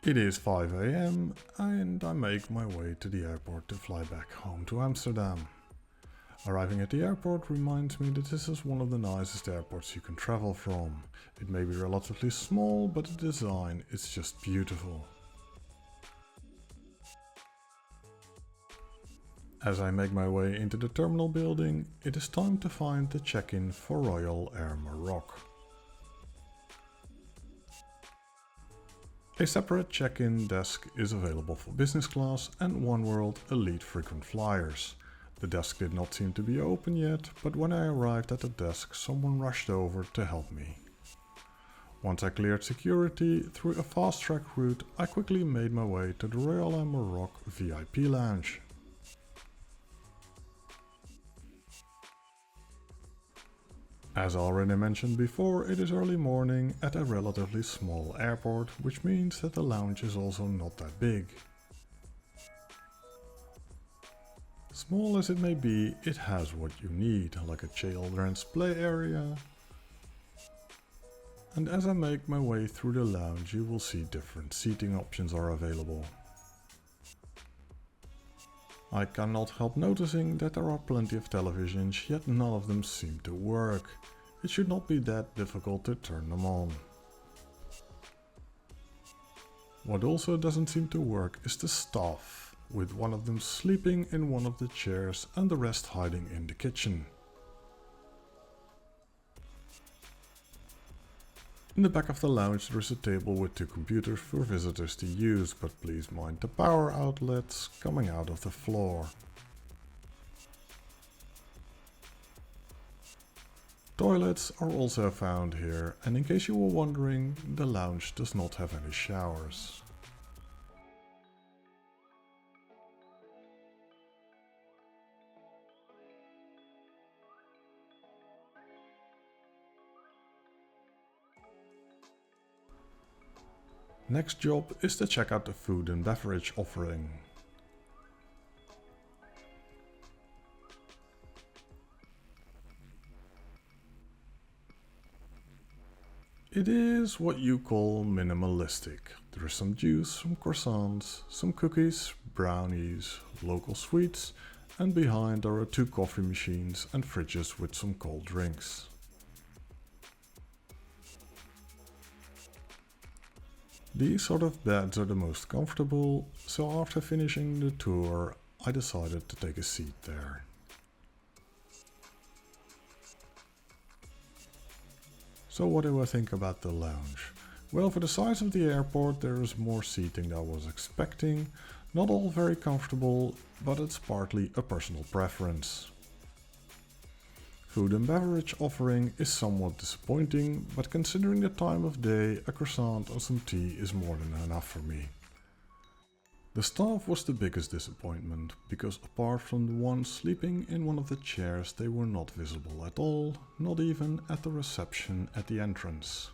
It is 5 AM and I make my way to the airport to fly back home to Amsterdam. Arriving at the airport reminds me that this is one of the nicest airports you can travel from. It may be relatively small, but the design is just beautiful. As I make my way into the terminal building, it is time to find the check-in for Royal Air Maroc. A separate check-in desk is available for business class and oneworld elite frequent flyers. The desk did not seem to be open yet, but when I arrived at the desk, someone rushed over to help me. Once I cleared security through a fast-track route, I quickly made my way to the Royal Air Maroc VIP lounge. As already mentioned before, it is early morning at a relatively small airport, which means that the lounge is also not that big. Small as it may be, it has what you need, like a children's play area. And as I make my way through the lounge, you will see different seating options are available. I cannot help noticing that there are plenty of televisions, yet none of them seem to work. It should not be that difficult to turn them on. What also doesn't seem to work is the staff, with one of them sleeping in one of the chairs and the rest hiding in the kitchen. In the back of the lounge there is a table with 2 computers for visitors to use, but please mind the power outlets coming out of the floor. Toilets are also found here, and in case you were wondering, the lounge does not have any showers. Next job is to check out the food and beverage offering. It is what you call minimalistic. There is some juice, some croissants, some cookies, brownies, local sweets, and behind there are 2 coffee machines and fridges with some cold drinks. These sort of beds are the most comfortable, so after finishing the tour, I decided to take a seat there. So what do I think about the lounge? Well, for the size of the airport there is more seating than I was expecting. Not all very comfortable, but it's partly a personal preference. Food and beverage offering is somewhat disappointing, but considering the time of day, a croissant and some tea is more than enough for me. The staff was the biggest disappointment, because apart from the one sleeping in one of the chairs, they were not visible at all, not even at the reception at the entrance.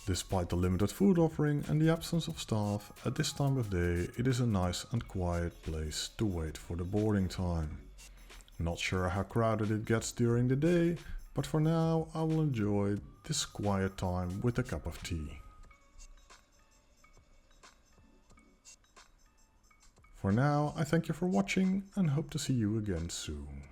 Despite the limited food offering and the absence of staff, at this time of day it is a nice and quiet place to wait for the boarding time. Not sure how crowded it gets during the day, but for now I will enjoy this quiet time with a cup of tea. For now, I thank you for watching and hope to see you again soon.